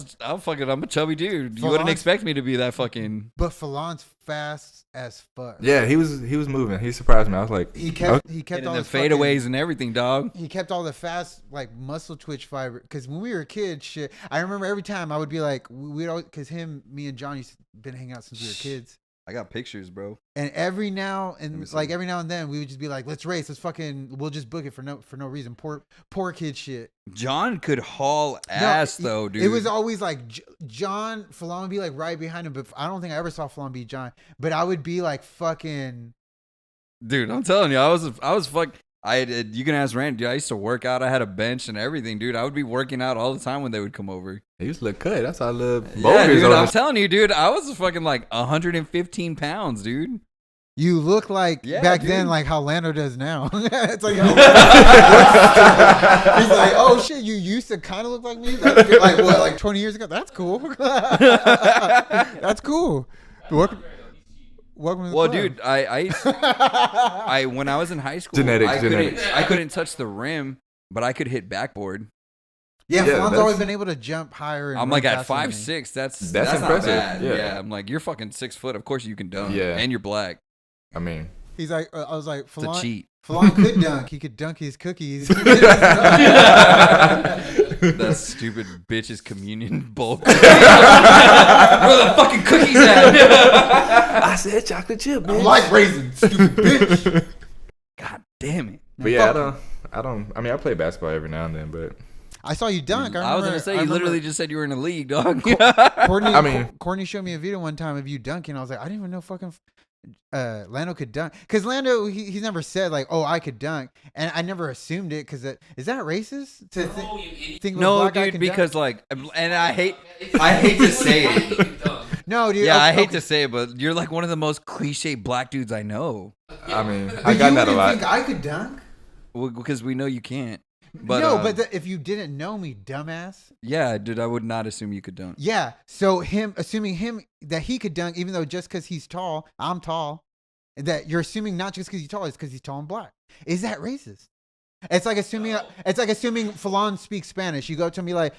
a chubby dude. You wouldn't Falon's- expect me to be that fucking. But Falon's fast as fuck. Yeah, he was moving. He surprised me. I was like, He kept And all the his fucking- fadeaways and everything, dog. He kept all the fast like muscle twitch fiber. Because when we were kids, shit, I remember every time I would be like, we'd always, because me and John used to been hanging out since we were kids. I got pictures, bro. And every now Let me and see. like every now and then we would just be like, let's race, we'll just book it for no reason. Poor kid shit. John could haul ass No, though, dude. It was always like John Falon would be like right behind him, but I don't think I ever saw Falon beat John. But I would be like fucking. Dude, I'm telling you, I was fuck. You can ask Randy. Dude, I used to work out. I had a bench and everything, dude. I would be working out all the time when they would come over. he used to look cut. That's how I love Yeah, boulders dude. on I'm this. telling you, dude. I was fucking like 115 pounds, dude. You look like Yeah, back dude. then, like how Lando does now. It's like, he's like, oh shit, you used to kind of look like me. That's good. Like what, like 20 years ago? That's cool. That's cool. Welcome to Well, the club. dude, I when I was in high school, Genetics. I couldn't touch the rim, but I could hit backboard. Yeah, Yeah, Falon's that's- always been able to jump higher. And I'm run like at faster than me. 5'6". That's That's impressive. Not bad. Yeah. I'm like, you're fucking 6 foot. Of course you can dunk. Yeah. And you're black. I mean, He's like, I was like, It's a Falon, cheat. Falon could dunk. He could dunk his cookies. That stupid bitch's communion bowl. Where the fucking cookies at? I said chocolate chip, man. like raisins, stupid bitch. God damn it. But yeah, I don't. I mean, I play basketball every now and then, but I saw you dunk. I was gonna say, you literally just said you were in a league, dog. Courtney, I mean- Courtney showed me a video one time of you dunking. I was like, I didn't even know fucking Lando could dunk. Because Lando, he's never said like, oh, I could dunk, and I never assumed it. Because is that racist to Oh, you idiot. think of a No, black guy dude, can because dunk? like, and I hate to say it. No, dude. Yeah, I okay, hate okay. to say it, but you're like one of the most cliche black dudes I know. I mean, But I got you that a wouldn't lot. think I could dunk? Well, because we know you can't. But no, but if you didn't know me, dumbass. yeah, dude, I would not assume you could dunk. Yeah. So assuming him that he could dunk, even though just because he's tall, I'm tall, that you're assuming not just because he's tall, it's because he's tall and black. Is that racist? It's like assuming Falon speaks Spanish. You go to me like,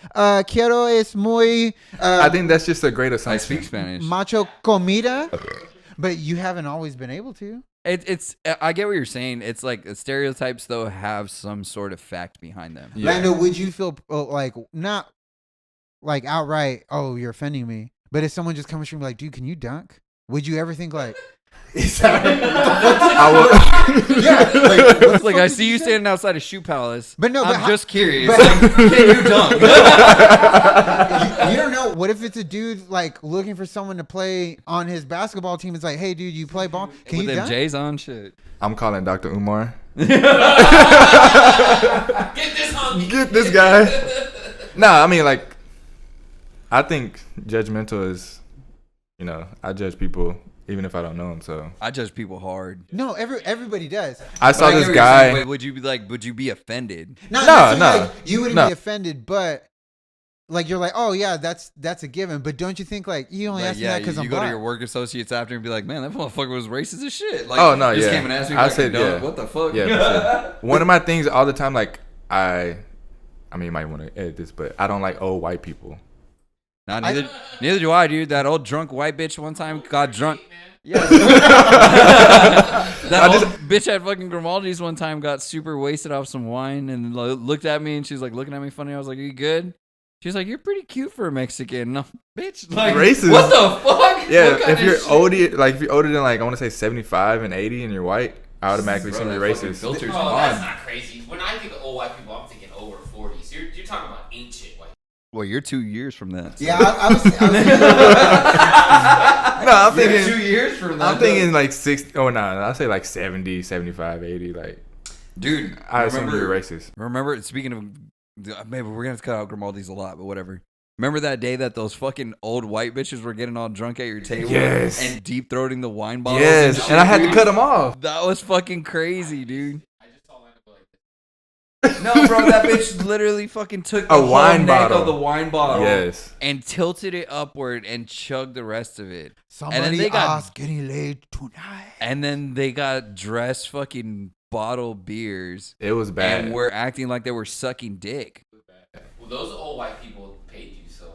quiero es muy I think that's just a great I assumption. speak Spanish. macho comida, but you haven't always been able to. It's I get what you're saying. It's like stereotypes though have some sort of fact behind them. Yeah. Lando, would you feel like not like outright, oh, you're offending me, but if someone just comes to me like, dude, can you dunk? Would you ever think like, is that I will, yeah, like, what the It's like fuck I did see you say? standing outside of Shoe Palace. But no, I'm but how- just curious. but- Like, can you dunk? You don't know. What if it's a dude like looking for someone to play on his basketball team? It's like, hey, dude, you play ball? Can With you them dunk? J's on shit. I'm calling Dr. Umar. Get this hunky. Get this guy. Nah, I mean, like, I think judgmental is, you know, I judge people even if I don't know them. So I judge people hard. No, everybody does. I saw But I get this what you're saying, guy. but would you be like? Would you be offended? Not No, necessarily, no, like, you wouldn't no. be offended, but like you're like, oh yeah, that's a given. But don't you think like you only Like, asked me that because you I'm go black? to your work associates after and be like, man, that motherfucker was racist as shit. Like, Oh, no, just yeah. came and asked me. I if I said, could dunk. yeah. What the fuck? Yeah, for sure. One of my things all the time, like, I mean, you might want to edit this, but I don't like old white people. Nah, neither do I, dude. That old drunk white bitch one time got drunk. Yeah. That old bitch at fucking Grimaldi's one time got super wasted off some wine and looked at me and she's like looking at me funny. I was like, "Are you good?" She's like, "You're pretty cute for a Mexican." No, bitch, like Racist. What the fuck? Yeah, What kind if of you're shit? older, like if you're older than like I want to say 75 and 80 and you're white, I automatically Bro, assume that you're fucking racist. filter's Bro, on. that's not crazy. When I think of old white people, I'm thinking over 40. So you're talking about ancient white. Well, you're 2 years from that. Yeah, I was thinking, No, I'm You're thinking 2 years from that. I'm thinking like 60. Oh no, I'll say like 70, 75, 80. Like dude. I assume you're racist. Remember, speaking of, maybe we're gonna have to cut out Grimaldi's a lot, but whatever. Remember that day that those fucking old white bitches were getting all drunk at your table? Yes. And deep throating the wine bottles? Yes, shit, and I had to dude? cut them off. That was fucking crazy, dude. I just saw Lando go like this. No, bro, that bitch literally fucking took the A whole wine neck bottle. of the wine bottle Yes. and tilted it upward and chugged the rest of it. Somebody they got- asked, getting laid tonight. And then they got dressed fucking bottle beers It was bad. and were acting like they were sucking dick. Well, those old white people paid you, so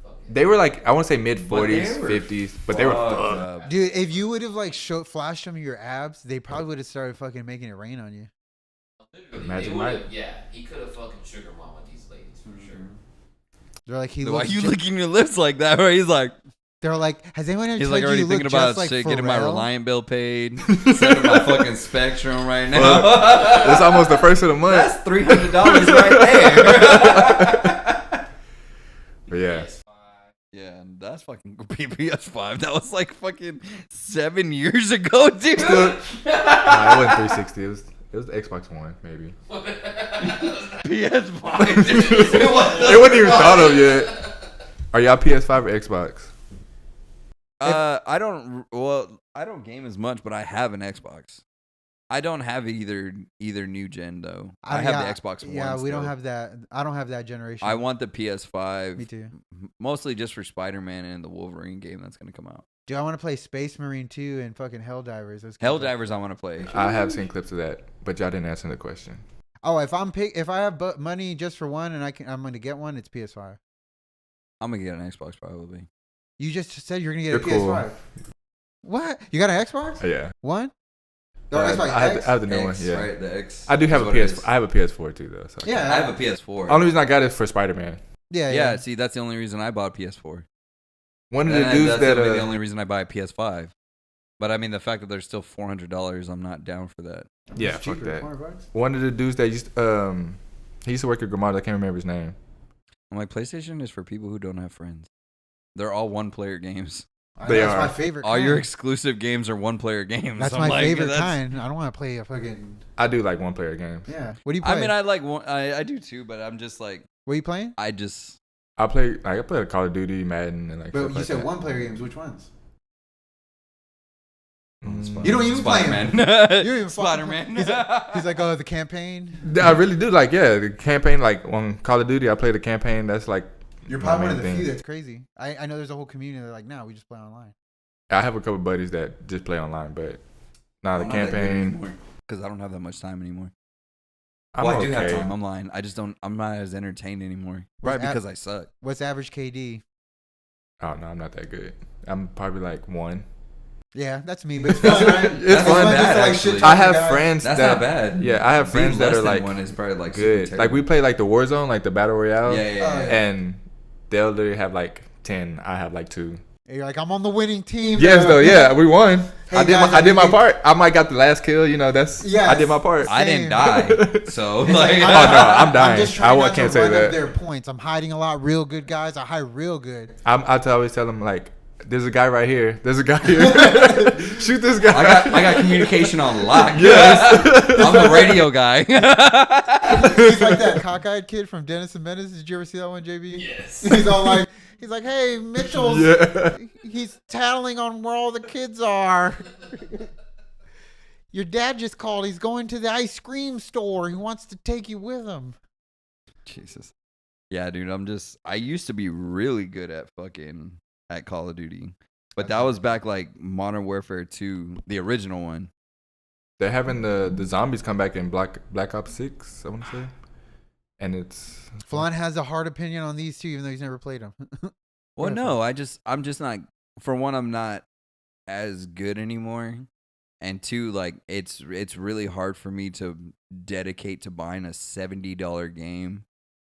fuck it. They were like, I want to say mid But they 40s, were 50s, but they were Fucked fucked. up. Dude, if you would have like flashed them your abs, they probably would have started fucking making it rain on you. Literally, Magic they would've- Mike. Yeah, he could have fucking sugar mama these ladies for sure. They're like, he Why looks. you licking your lips like that? Where he's like, They're like, has anyone ever he's told like already you look thinking about just like shit, getting my Pharrell? Reliant bill paid, setting my fucking Spectrum right now. It's almost the first of the month. That's $300 right there. But yeah. Yeah, and that's fucking PS5. That was like fucking 7 years ago, dude. Nah, it wasn't 360. It was the Xbox One, maybe. PS5. It wasn't even thought of yet. Are y'all PS5 or Xbox? I don't game as much, but I have an Xbox. I don't have either new gen though. I have the Xbox One. Yeah, we don't still. have that. I don't have that generation. I want the PS5. Me too. Mostly just for Spider-Man and the Wolverine game that's gonna come out. Dude, I want to play Space Marine 2 and fucking Helldivers. Those games are- Helldivers, I want to play. I have seen clips of that, but y'all didn't answer the question. Oh, if I have money just for one and I'm going to get one, it's PS5. I'm gonna get an Xbox probably. You just said you're going to get You're a cool. PS5. What? You got an Xbox? Yeah. One? No, I Xbox have, X? I have the new one. X, Yeah. right? The X. I do have is a what it PS. is. I have a PS4 too, though. So. Yeah. I have a PS4. Only reason I got it is for Spider-Man. Yeah, Yeah, see, that's the only reason I bought a PS4. One of the And dudes that's that the only reason I buy a PS5. But I mean, the fact that they're still $400, I'm not down for that. yeah, It's fuck cheaper, that. $400. One of the dudes that used he used to work at Grimaldi. I can't remember his name. I'm like, PlayStation is for people who don't have friends. They're all one-player games. I They know, that's are. my favorite All kind. your exclusive games are one-player games. That's I'm my like, favorite that's- kind. I don't want to play a fucking... I do like one-player games. Yeah. What do you play? I mean, I like one. I do too, but I'm just like, what are you playing? I just. I play Call of Duty, Madden, and like. But stuff you like said that. one-player games. Which ones? Mm. You don't even play 'em. Spider-Man. You don't even Spider-Man. He's like, oh, the campaign. I really do like the campaign. Like on Call of Duty, I play the campaign. That's like You're my probably one main of the few thing. that's crazy. I know there's a whole community that's like, no, we just play online. I have a couple buddies that just play online, but nah, the campaign. Because I don't have that much time anymore. I'm Well, I okay. do have time. I'm lying. I just don't. I'm not as entertained anymore. Right, What's because I suck. What's average KD? Oh no, I'm not that good. I'm probably like 1. Yeah, that's me. But it's fun. It's fun, just bad, to, like, actually. shit-talk I the have guy. friends That's that not bad. Yeah, I have friends that less are than like one is probably like good. super Like we terrible. play like the Warzone, like the battle royale. Yeah, yeah, yeah. Oh, And they'll literally have like 10. I have like 2. And you're like, I'm on the winning team. Yes, though. Yeah, we won. Hey, I did guys, my I did my think- part. I might got the last kill. You know, that's Yes. I did my part. I didn't Same. die. So It's like, like, Oh, no, I'm dying. just I trying not can't to say run that. up their points. I'm hiding a lot. Real good guys. I hide real good. I always tell them like, there's a guy right here. There's a guy here. Shoot this guy. I got communication on lock. Yes. I'm the radio guy. He's like that cockeyed kid from Dennis and Menace. Did you ever see that one, JB? Yes. He's all like, he's like, hey, Mitchell's. Yeah. He's tattling on where all the kids are. Your dad just called. He's going to the ice cream store. He wants to take you with him. Jesus. Yeah, dude. I used to be really good at Call of Duty, but that was back like Modern Warfare 2, the original one. They're having the zombies come back in Black Ops 6. I want to say, and it's Flan has a hard opinion on these two, even though he's never played them. Well, Yeah, no, I'm just not. For one, I'm not as good anymore, and two, like it's really hard for me to dedicate to buying a $70 game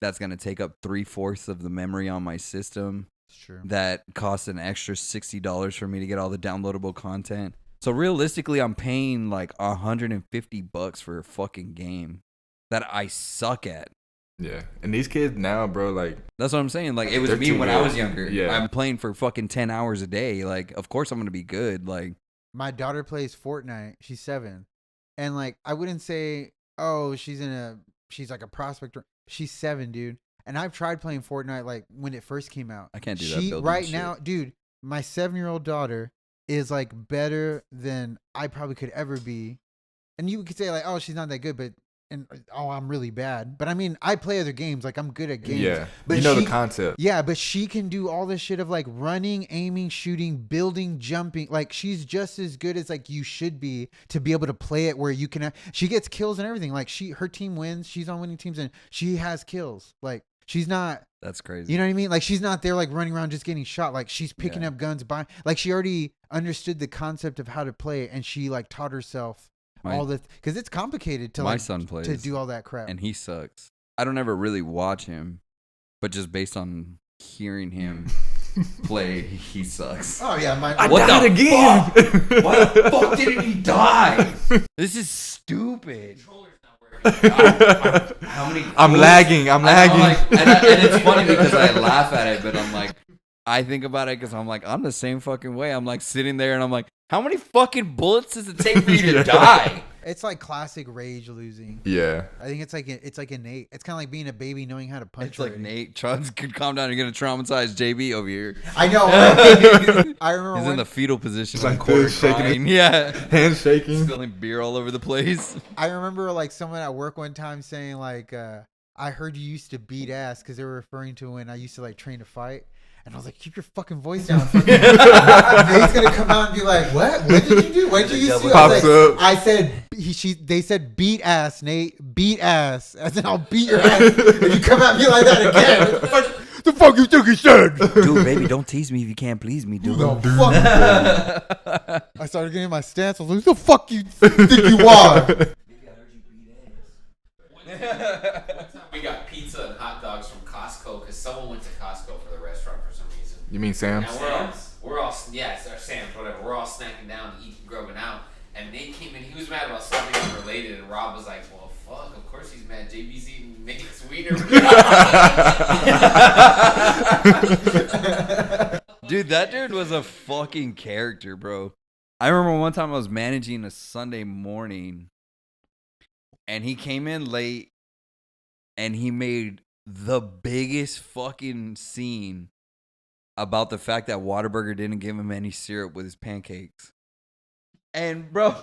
that's gonna take up 3/4 of the memory on my system. It's true. That costs an extra $60 for me to get all the downloadable content. So realistically, I'm paying like $150 for a fucking game that I suck at. yeah. And these kids now, bro, like That's what I'm saying. Like, it was They're me too when I good. was younger. Yeah. I'm playing for fucking 10 hours a day. Like, of course I'm going to be good. Like, My daughter plays Fortnite. She's 7. And like I wouldn't say, oh, she's like a prospect. She's 7, dude. and I've tried playing Fortnite like when it first came out. I can't do that She building right shit. now, dude. My 7-year-old daughter is like better than I probably could ever be. And you could say like, oh, she's not that good, but I'm really bad. But I mean, I play other games. Like I'm good at games. Yeah, But you know the she- concept. Yeah, but she can do all this shit of like running, aiming, shooting, building, jumping. Like she's just as good as like you should be to be able to play it where you can. She gets kills and everything. Like her team wins. She's on winning teams and she has kills. Like she's not. That's crazy. You know what I mean? Like she's not there like running around just getting shot. Like she's picking Yeah. up guns by. Like she already understood the concept of how to play and she like taught herself all the because it's complicated to my like son plays to do all that crap. and he sucks. I don't ever really watch him, but just based on hearing him play, he sucks. Oh yeah, my What died the again. fuck? Why the fuck didn't he die? This is stupid. How many? I'm quotes- lagging. I'm lagging. and it's funny because I laugh at it, but I'm like, I think about it because I'm like, I'm the same fucking way. I'm like sitting there and I'm like, how many fucking bullets does it take for you to die? It's like classic rage losing. Yeah. I think it's like innate. It's kind of like being a baby knowing how to punch. It's like already. Nate, Chunks could calm down. You're gonna traumatize JB over here. I know. I remember He's one, in the fetal position, Like like quarter this, shaking crying. Yeah, Hands shaking. spilling beer all over the place. I remember like someone at work one time saying like, I heard you used to beat ass because they were referring to when I used to like train to fight. And I was like, keep your fucking voice down. Nate's gonna come out and be like, what? What did you do? What did you used to do? I was Pops like, up. I said, they said beat ass, Nate. Beat ass. As in, I'll beat your ass if you come at me like that again. The fuck you think you said? Dude, baby, don't tease me if you can't please me, dude. The fuck? I started getting my stance. I was like, the fuck you think you are? One time we got pizza and hot dogs from Costco because someone went to Costco for the restaurant for some reason. You mean Sam's? And we're all yeah, it's our Sam's, whatever. We're all snacking down, eating, grubbing out. And Nate came in, he was mad about something unrelated, and Rob was like, well, fuck, of course he's mad. JB's eating Nate's wiener. Dude, that dude was a fucking character, bro. I remember one time I was managing a Sunday morning, and he came in late, and he made the biggest fucking scene about the fact that Whataburger didn't give him any syrup with his pancakes. And, bro,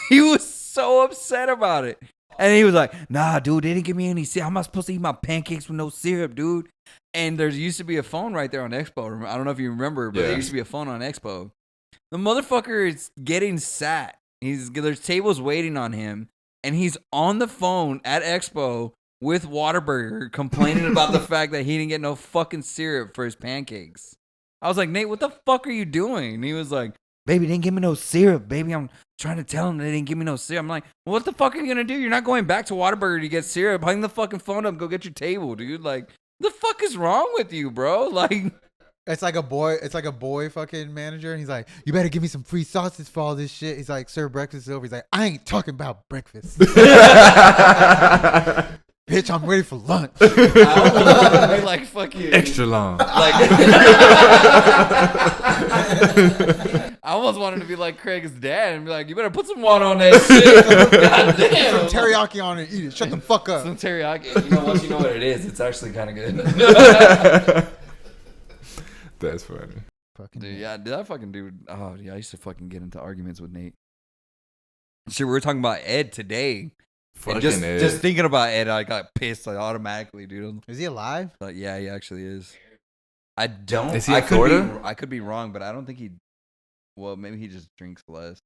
he was so upset about it. And he was like, nah, dude, they didn't give me any syrup. How am I supposed to eat my pancakes with no syrup, dude? And there used to be a phone right there on Expo. I don't know if you remember, but there Yeah. used to be a phone on Expo. The motherfucker is getting sat. There's tables waiting on him, and he's on the phone at Expo with Whataburger complaining about the fact that he didn't get no fucking syrup for his pancakes. I was like, Nate, what the fuck are you doing? And he was like, baby, they didn't give me no syrup, baby. I'm trying to tell him they didn't give me no syrup. I'm like, well, what the fuck are you gonna do? You're not going back to Whataburger to get syrup. Hang the fucking phone up, go get your table, dude. Like, the fuck is wrong with you, bro? Like, It's like a boy fucking manager. And he's like, you better give me some free sauces for all this shit. He's like, sir, breakfast is over. He's like, I ain't talking about breakfast. Bitch, I'm ready for lunch. I almost wanted to be like fucking Extra long. like I almost wanted to be like Craig's dad and be like, you better put some water on that shit. God Some damn. teriyaki on it. Eat it. Shut the fuck up. Some teriyaki. You know, once you know what it is, it's actually kind of good. That's funny. Fucking Dude, yeah, that fucking dude. Oh, yeah, I used to fucking get into arguments with Nate. Shit, we were talking about Ed today. Fucking And just, Ed. just thinking about Ed, I got pissed like automatically, dude. Is he alive? But yeah, he actually is. I don't. Is he I in could Florida? I could be wrong, but I don't think he. Well, maybe he just drinks less.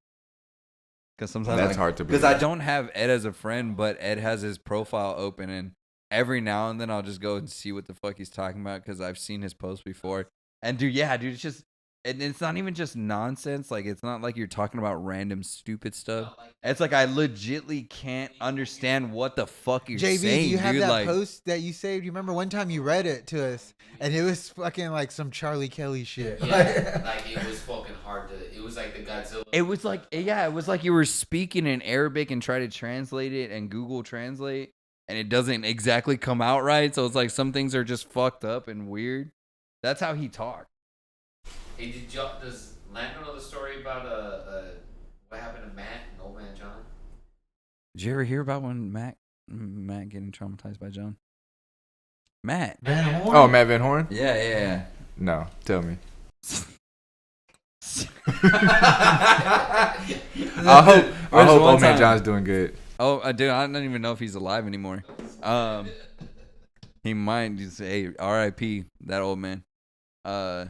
Because sometimes That's hard to Because I believe. don't have Ed as a friend, but Ed has his profile open, and every now and then I'll just go and see what the fuck he's talking about because I've seen his post before. And dude, it's just. And it's not even just nonsense. Like, it's not like you're talking about random stupid stuff. It's like I legitly can't understand what the fuck you're JB, saying, do you have dude. that Like, post that you saved? You remember one time you read it to us, and it was fucking like some Charlie Kelly shit. Yeah, like it was fucking hard to. It was like the Godzilla. it was like, yeah, it was like you were speaking in Arabic and try to translate it and Google Translate, and it doesn't exactly come out right. So it's like some things are just fucked up and weird. That's how he talked. Hey, does Lando know the story about what happened to Matt and Old Man John? Did you ever hear about when Matt getting traumatized by John? Matt. Van Horn. Oh, Matt Van Horn? Yeah. No, tell me. I hope one Old Man time- John's doing good. Oh, dude, I don't even know if he's alive anymore. He might just say, hey, R.I.P. that old man. Oh.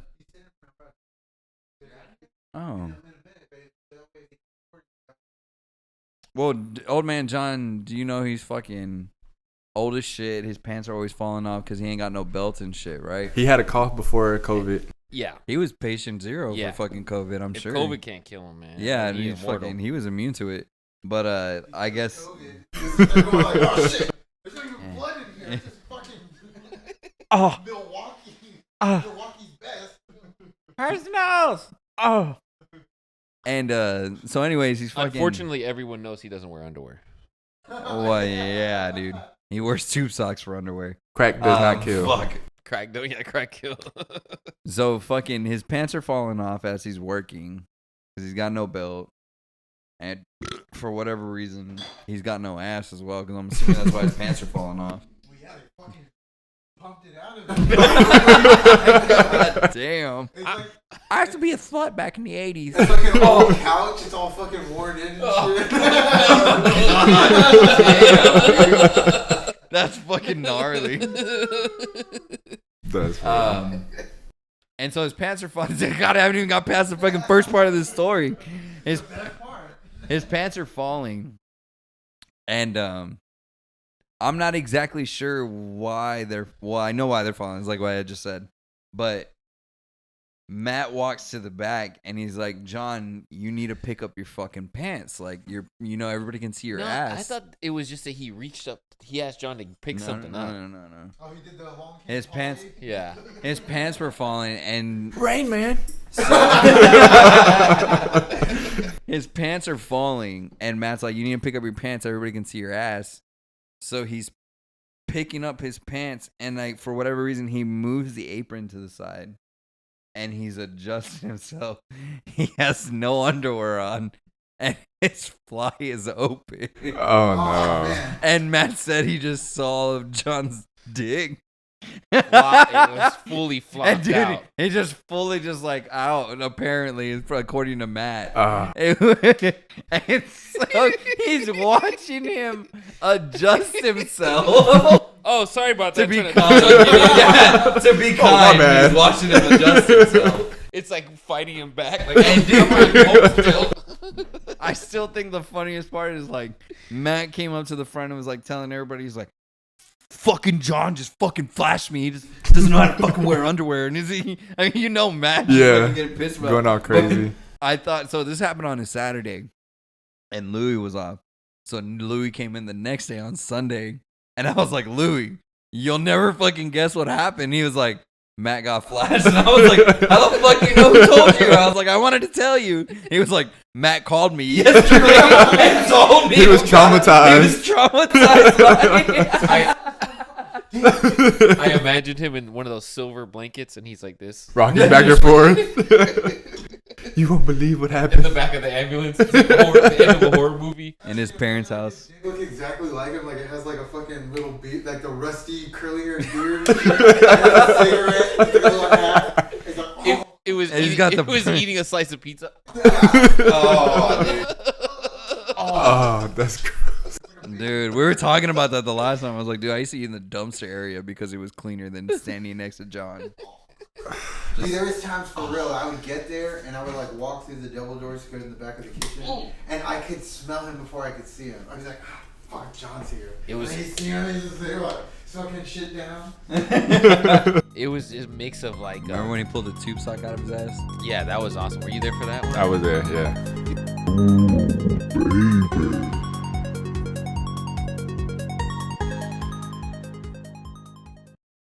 Well, old man John, do you know he's fucking old as shit? His pants are always falling off because he ain't got no belt and shit, right? He had a cough before COVID. Yeah. He was patient zero Yeah. for fucking COVID, I'm If sure. COVID can't kill him, man. Yeah, and he's he's fucking, he was immune to it. But I guess They're going like, oh shit, there's not even blood in here. It's just fucking Milwaukee's best. personals. Oh. And so anyways, he's fucking Unfortunately, everyone knows he doesn't wear underwear. Well, yeah, dude. He wears tube socks for underwear. Crack does not kill. Fuck. Crack, don't yeah, crack kill. So fucking his pants are falling off as he's working because he's got no belt, and for whatever reason he's got no ass as well. Because I'm assuming that's why his pants are falling off. Well, yeah, they fucking pumped it out of him. God damn. It's like, I used to be a slut back in the 80s. it's like an old couch. It's all fucking worn in and shit. That's fucking gnarly. That's funny. And so his pants are falling. God, I haven't even got past the fucking first part of this story. His pants are falling, and I'm not exactly sure why they're. Well, I know why they're falling. It's like what I just said, but Matt walks to the back and he's like, "John, you need to pick up your fucking pants. Like everybody can see your No, ass." I thought it was just that he reached up. He asked John to pick something up. No. Oh, he did the long His pants. Yeah. His pants were falling, and Rain Man. his pants are falling, and Matt's like, "You need to pick up your pants. Everybody can see your ass." So he's picking up his pants, and like for whatever reason, he moves the apron to the side, and he's adjusting himself. He has no underwear on, and his fly is open. Oh no. man. And Matt said he just saw John's dick. It was fully And flopped dude, out. he just fully just like out, apparently, according to Matt. And so he's watching him adjust himself Oh, sorry about to that. be Trying kind. Yeah, to be Oh, my kind. bad. He's watching him adjust himself. It's like fighting him back. Like, And dude, hold still. I still think the funniest part is like Matt came up to the front and was like telling everybody, he's like, "Fucking John just fucking flashed me. He just doesn't know how to fucking wear underwear." And is he? I mean, Matt just Yeah. fucking getting pissed about Going all crazy. I thought so. This happened on a Saturday, and Louis was off. So Louis came in the next day on Sunday, and I was like, "Louis, you'll never fucking guess what happened." He was like, "Matt got flashed," and I was like, "How the fuck do you know who told you?" I was like, "I wanted to tell you." He was like, "Matt called me yesterday and told me He was traumatized. He was traumatized." I imagined him in one of those silver blankets, and he's like this Rocking back and forth. You won't believe what in happened. the back of the ambulance. It's like the end of a horror movie. In his parents' house. They look exactly like him. Like it has like a fucking little beard, like the rusty curly hair beard. And a cigarette. It's like a little hat. It's like, oh. It was And he's eating, got it the- was eating a slice of pizza. Oh, dude. Oh, that's gross. Dude, we were talking about that the last time. I was like, dude, I used to eat in the dumpster area because it was cleaner than standing next to John. Dude, there was times for real. I would get there and I would like walk through the double doors to go to the back of the kitchen, and I could smell him before I could see him. I was like, ah, fuck, John's here. It was- And he's see him. He's just there like sucking shit down. It was a mix of like. Remember when he pulled the tube sock out of his ass? Yeah, that was awesome. Were you there for that one? I was there, yeah.